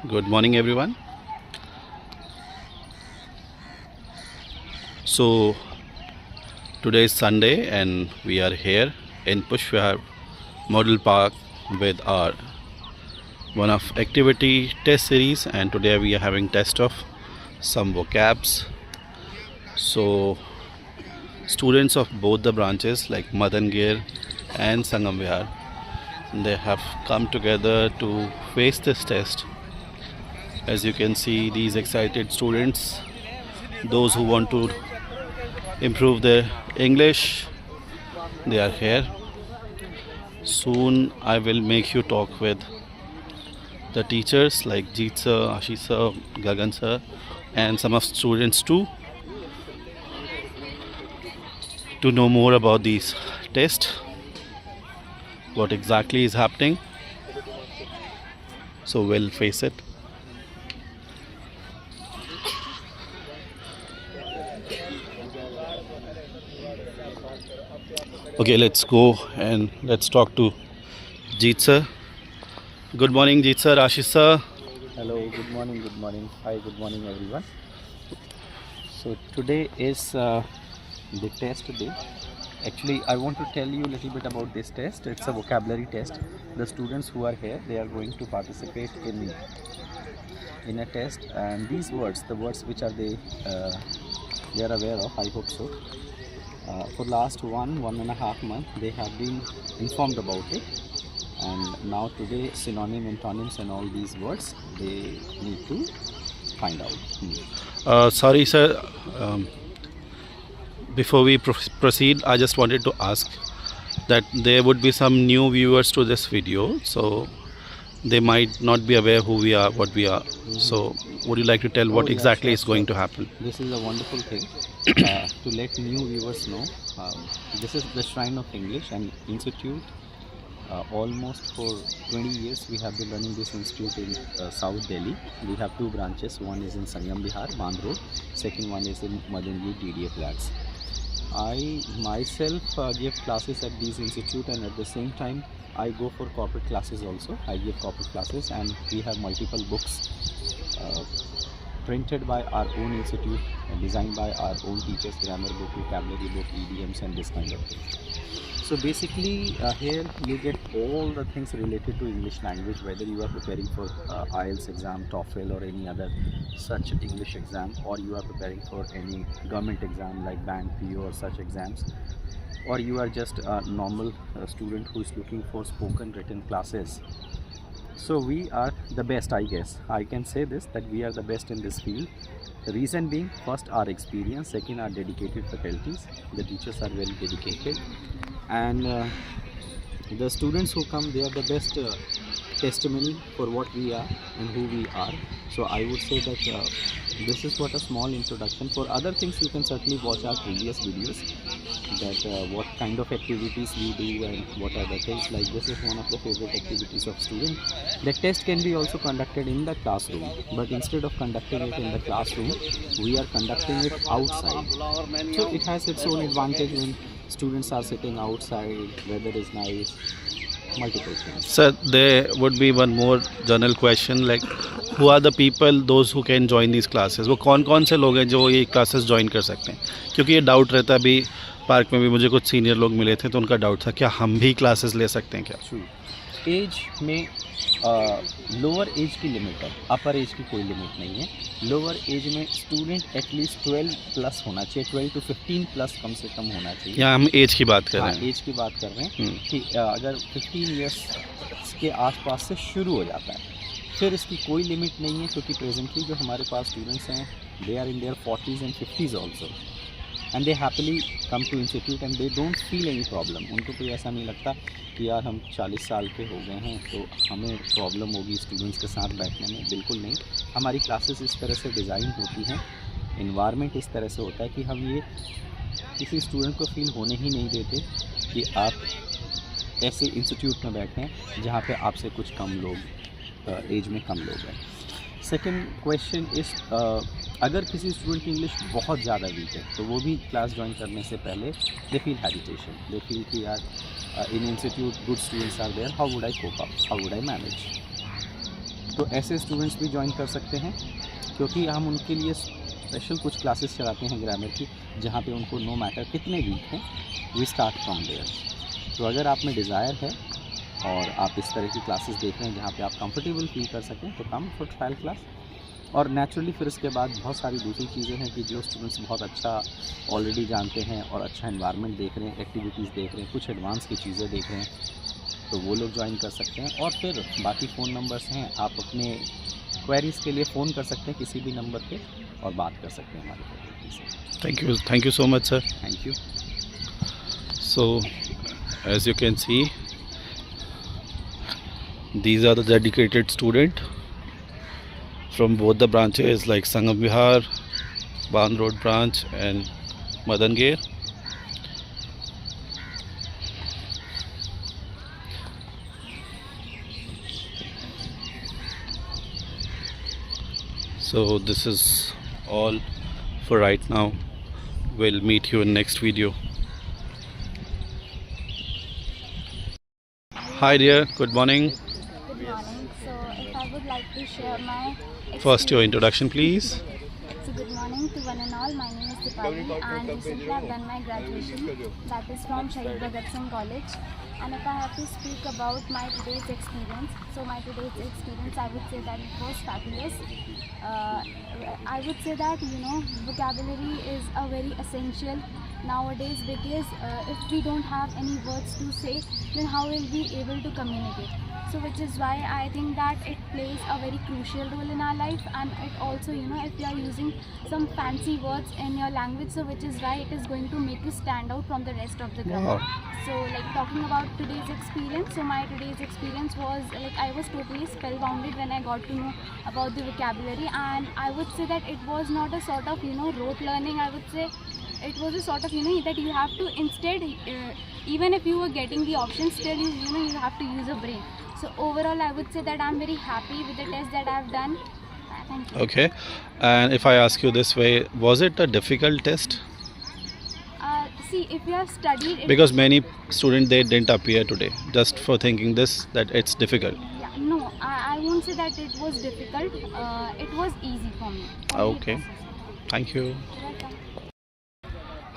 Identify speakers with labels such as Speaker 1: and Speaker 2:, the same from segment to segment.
Speaker 1: Good morning, everyone. So, today is Sunday, and we are here in Pushvihar Model Park with our one of activity test series, and today we are having test of some vocabs. So, students of both the branches like Madangir and Sangam Vihar, they have come together to face this test. As you can see, these excited students, those who want to improve their English, they are here. Soon I will make you talk with the teachers like Jeet sir, Ashish sir, Gagan sir, and some of students too, to know more about these tests, what exactly is happening. So we'll face it. Okay, let's go and let's talk to Jeet sir. Good morning, Jeet sir, Ashish sir.
Speaker 2: Hello, good morning, good morning. Hi, good morning, everyone. So, today is the test day. Actually, I want to tell you a little bit about this test. It's a vocabulary test. The students who are here, they are going to participate in a test, and these words, the words which are they are aware of, I hope so. For last 1.5 month, they have been informed about it, and now today synonym, antonyms and all these words they need to find out.
Speaker 1: Sorry, sir. Before we proceed, I just wanted to ask that there would be some new viewers to this video, so they might not be aware who we are, what we are. So, would you like to tell what
Speaker 2: yeah,
Speaker 1: exactly
Speaker 2: sure,
Speaker 1: is going
Speaker 2: sure.
Speaker 1: to happen?
Speaker 2: This is a wonderful thing to let new viewers know. This is the Shrine of English and Institute. Almost for 20 years we have been running this institute in South Delhi. We have two branches. One is in Sangam Vihar, Bandh Road. Second one is in Madangir TDA Flats. I myself give classes at these institute, and at the same time I go for corporate classes also. I give corporate classes, and we have multiple books printed by our own institute, designed by our own teachers, grammar book, vocabulary book, idioms and this kind of thing. So basically here you get all the things related to English language, whether you are preparing for IELTS exam, TOEFL or any other such English exam, or you are preparing for any government exam like Band PO or such exams, or you are just a normal student who is looking for spoken written classes. So we are the best, I guess. I can say this, that we are the best in this field. The reason being, first our experience, second our dedicated faculties. The teachers are very dedicated, and the students who come, they are the best testimony for what we are and who we are. So I would say that this is what a small introduction. For other things you can certainly watch our previous videos, that what kind of activities we do and what are the things. Like this is one of the favorite activities of student. The test can be also conducted in the classroom, but instead of conducting it in the classroom, we are conducting it outside. So it has its own advantage when students are sitting outside, weather is nice, multiple things.
Speaker 1: Sir, there would be one more general question, like who are the people, those who can join these classes? वो कौन से लोग हैं जो ये classes join कर सकते हैं? क्योंकि ये डाउट रहता है, अभी पार्क में भी मुझे कुछ सीनियर लोग मिले थे तो उनका डाउट था क्या हम भी क्लासेस ले सकते हैं क्या?
Speaker 2: एज में लोअर एज की लिमिट है, अपर एज की कोई लिमिट नहीं है. लोअर एज में स्टूडेंट एटलीस्ट 12 प्लस होना चाहिए, 12 to 15 प्लस कम से कम होना चाहिए.
Speaker 1: यहाँ हम एज की बात कर रहे हैं.
Speaker 2: एज की बात कर रहे हैं कि अगर 15 ईयर्स के आसपास से शुरू हो जाता है, फिर इसकी कोई लिमिट नहीं है. क्योंकि प्रेजेंटली जो हमारे पास स्टूडेंट्स हैं, they are in their 40s and 50s also, and they happily come to institute and they don't feel any problem. उनको कोई ऐसा नहीं लगता कि यार हम 40 साल के हो गए हैं तो हमें प्रॉब्लम होगी स्टूडेंट्स के साथ बैठने में. बिल्कुल नहीं. हमारी क्लासेस इस तरह से डिज़ाइन होती हैं, इन्वायरमेंट इस तरह से होता है कि हम ये किसी स्टूडेंट को फील होने ही नहीं देते कि आप ऐसे इंस्टीट्यूट में बैठे हैं जहाँ पे आपसे कुछ कम लोग, एज में कम लोग हैं. सेकेंड क्वेश्चन इस, अगर किसी स्टूडेंट की इंग्लिश बहुत ज़्यादा वीक है तो वो भी क्लास ज्वाइन करने से पहले they feel hesitation, they feel कि यार in institute good students are there, how would I cope up, how would I manage. तो ऐसे स्टूडेंट्स भी ज्वाइन कर सकते हैं, क्योंकि हम उनके लिए स्पेशल कुछ क्लासेस चलाते हैं ग्रामर की, जहाँ पे उनको नो मैटर कितने वीक हैं वी स्टार्ट फ्रॉम देयर। तो अगर आप में डिज़ायर है और आप इस तरह की क्लासेस देख रहे हैं जहाँ पे आप कंफर्टेबल फील कर सकें, तो कम फॉर ट्रायल क्लास। और नेचुरली फिर उसके बाद बहुत सारी दूसरी चीज़ें हैं कि जो स्टूडेंट्स बहुत अच्छा ऑलरेडी जानते हैं और अच्छा एनवायरनमेंट देख रहे हैं, एक्टिविटीज़ देख रहे हैं, कुछ एडवांस की चीज़ें देख रहे हैं, तो वो लोग ज्वाइन कर सकते हैं। और फिर बाकी फ़ोन नंबर्स हैं, आप अपने क्वेरीज़ के लिए फ़ोन कर सकते हैं किसी भी नंबर पे और बात कर सकते हैं हमारे फैकल्टी से।
Speaker 1: Thank you so much, sir.
Speaker 2: Thank you.
Speaker 1: So, as you can see, these are the dedicated students from both the branches like Sangam Vihar, Ban Road branch and Madangir. So this is all for right now. We'll meet you in next video. Hi dear, good morning.
Speaker 3: Good morning. So, if I would like to share my
Speaker 1: First your
Speaker 3: experience-
Speaker 1: introduction please.
Speaker 3: So, good morning to one and all. My name is Dipali, and recently I've done my graduation. That is from Shahid Bhagat Singh College. And if I have to speak about my today's experience, so my today's experience, I would say that it was fabulous. I would say that vocabulary is a very essential nowadays, because if we don't have any words to say, then how will we able to communicate? So which is why I think that it plays a very crucial role in our life. And it also, if you are using some fancy words in your language, so which is why it is going to make you stand out from the rest of the crowd.
Speaker 1: Wow.
Speaker 3: So like talking about today's experience, so my today's experience was like I was totally spellbounded when I got to know about the vocabulary. And I would say that it was not a sort of rote learning. I would say it was a sort of that you have to instead, even if you were getting the options, still you have to use a brain. So overall, I would say that I'm very happy with the test that I've done. Thank you.
Speaker 1: Okay. And if I ask you this way, was it a difficult test?
Speaker 3: See, if you have studied it,
Speaker 1: Because many students they didn't appear today just for thinking this that it's difficult.
Speaker 3: yeah, no, I won't say that it was difficult. It was easy for me.
Speaker 1: Okay.
Speaker 3: It was easy.
Speaker 1: Thank you.
Speaker 3: You're welcome.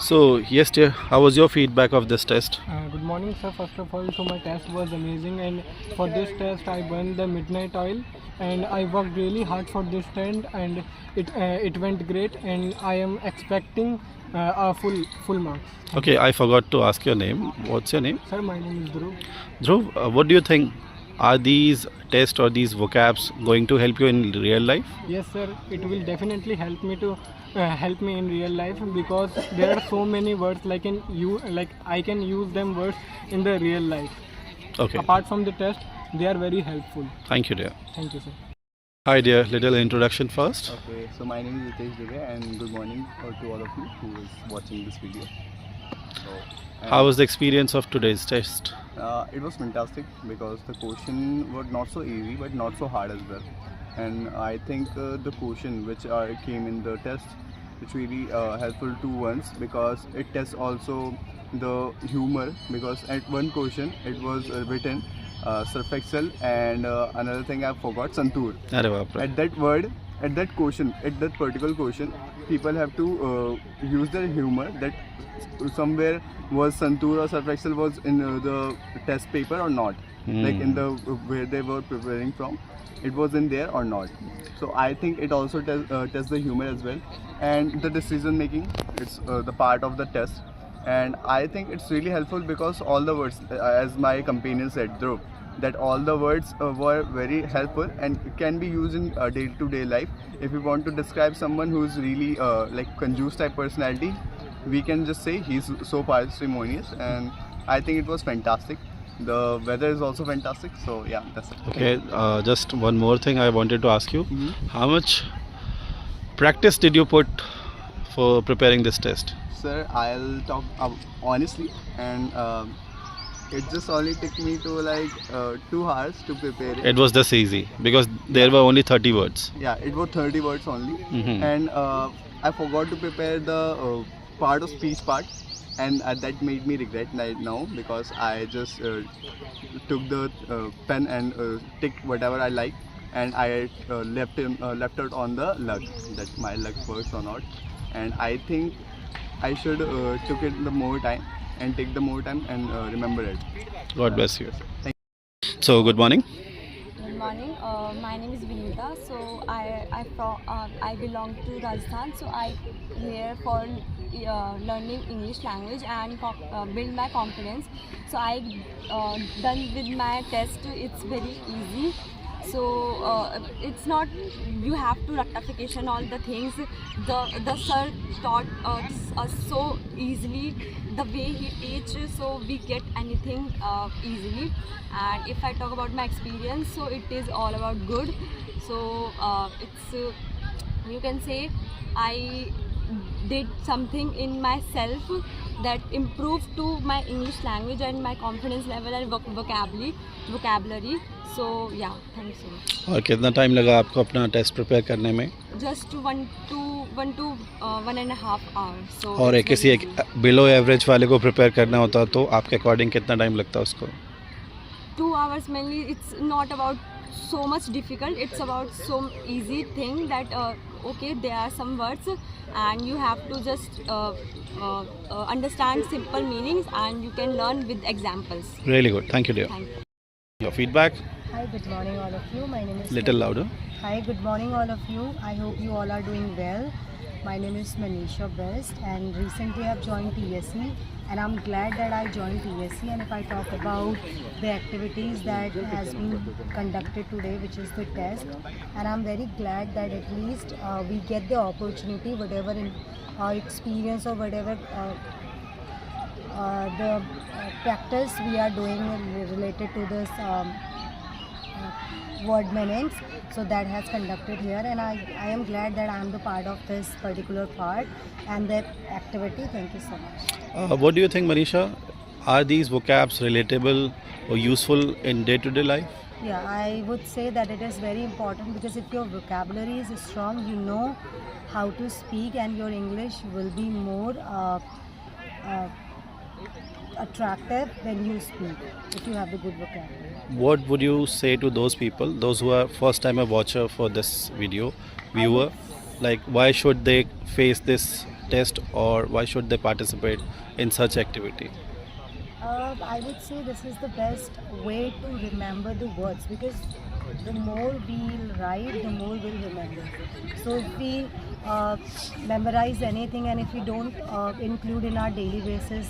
Speaker 1: So yes dear, how was your feedback of this test?
Speaker 4: Good morning, sir. First of all, so my test was amazing, and for this test, I burned the midnight oil, and I worked really hard for this test, and it went great, and I am expecting a full marks.
Speaker 1: Okay, I forgot to ask your name. What's your name?
Speaker 4: Sir, my name is Dhruv.
Speaker 1: Dhruv, what do you think? Are these tests or these vocabs going to help you in real life?
Speaker 4: Yes, sir. It will definitely help me to help me in real life, because there are so many words like I can use them words in the real life.
Speaker 1: Okay.
Speaker 4: Apart from the test, they are very helpful.
Speaker 1: Thank you dear.
Speaker 4: Thank you, sir.
Speaker 1: Hi dear, little introduction first.
Speaker 2: Okay, so my name is Ritesh Dubey, and good morning to all of you who is watching this video. So,
Speaker 1: How was the experience of today's test?
Speaker 2: It was fantastic because the question were not so easy but not so hard as well. And I think the question which came in the test, which really helpful to ones, because it tests also the humor, because at one question it was written surfexel, and another thing I forgot, santur.
Speaker 1: Arre baap re.
Speaker 2: At that word, at that question, at that particular question, people have to use their humor, that somewhere was santur or surfexel was in the test paper or not, like in the where they were preparing from, it was in there or not. So I think it also tests the humor as well, and the decision making, it's the part of the test. And I think it's really helpful because all the words, as my companion said, Dhruv, that all the words were very helpful and can be used in day-to-day life. If we want to describe someone who's really like Conjure type personality, we can just say he's so parsimonious, and I think it was fantastic. The weather is also fantastic, so yeah, that's it.
Speaker 1: Okay, just one more thing I wanted to ask you.
Speaker 2: Mhm.
Speaker 1: How much practice did you put for preparing this test?
Speaker 2: Sir, I'll talk honestly, and it just only took me to like 2 hours to prepare it.
Speaker 1: It was this easy because there were only 30 words.
Speaker 2: Yeah, it was 30 words only,
Speaker 1: Mhm.
Speaker 2: and I forgot to prepare the part of speech part, and that made me regret right now, because I just took the pen and ticked whatever I liked,
Speaker 5: and I left it on the luck, that my luck works or not. And I think I should took it the more time and take the more time and remember it.
Speaker 1: God bless you. So, good morning.
Speaker 6: Good morning. My name is Vinita. So I belong to Rajasthan. So I here for learning English language and build my confidence. So I done with my test. It's very easy. So it's not you have to rectification all the things. The sir taught us so easily. The way he teaches, so we get anything easily. And if I talk about my experience, so it is all about good. So it's you can say I did something in myself that improved to my English language and my confidence level and vocabulary. So yeah, thank you so much.
Speaker 1: और कितना time लगा आपको अपना test prepare करने में?
Speaker 6: Just 1.5 hours. So
Speaker 1: और
Speaker 6: it's
Speaker 1: किसी
Speaker 6: very
Speaker 1: एक
Speaker 6: easy.
Speaker 1: बिलो एवरेज वाले को प्रिपेयर करना होता तो आपके अकॉर्डिंग कितना टाइम लगता उसको?
Speaker 6: 2 hours mainly. It's not about so much difficult. It's about so easy thing that okay, there are some words and you have to just understand simple meanings and you can learn with examples.
Speaker 1: Really good. Thank you, dear.
Speaker 6: Thank you.
Speaker 1: Your feedback?
Speaker 7: Hi, good morning all of you. My name is
Speaker 1: Little louder.
Speaker 7: Hi, good morning all of you. I hope you all are doing well. My name is Manisha Best and recently I have joined TSC and I'm glad that I joined TSC. And if I talk about the activities that has been conducted today, which is the test, and I'm very glad that at least we get the opportunity, whatever in experience or whatever the practice we are doing related to this word meanings, so that has conducted here, and I am glad that I am the part of this particular part and the activity. Thank you so much.
Speaker 1: What do you think, Manisha? Are these vocabs relatable or useful in day-to-day life?
Speaker 7: Yeah, I would say that it is very important because if your vocabulary is strong, you know how to speak and your English will be more attractive when you speak if you have the good vocabulary.
Speaker 1: What would you say to those people, those who are first time a watcher for this video, viewer, like why should they face this test or why should they participate in such activity?
Speaker 7: I would say this is the best way to remember the words because the more we'll write, the more we'll remember. So if we memorize anything and if we don't include in our daily basis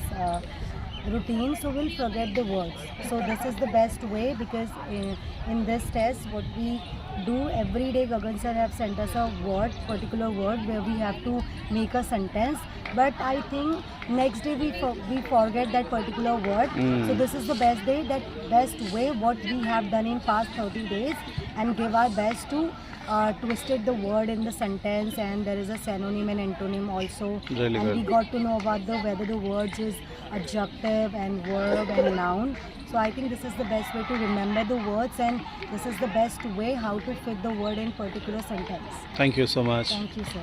Speaker 7: routine, so we'll forget the words. So this is the best way because in this test what we do every day, Gagan sir have sent us a particular word where we have to make a sentence, but I think next day we forget that particular word. So this is the best way what we have done in past 30 days and give our best to twisted the word in the sentence, and there is a synonym and antonym also.
Speaker 1: Really
Speaker 7: and
Speaker 1: good.
Speaker 7: we got to know about whether the words is adjective and verb and noun. So I think this is the best way to remember the words and this is the best way how to fit the word in particular sentence.
Speaker 1: Thank you so much.
Speaker 7: Thank you, sir.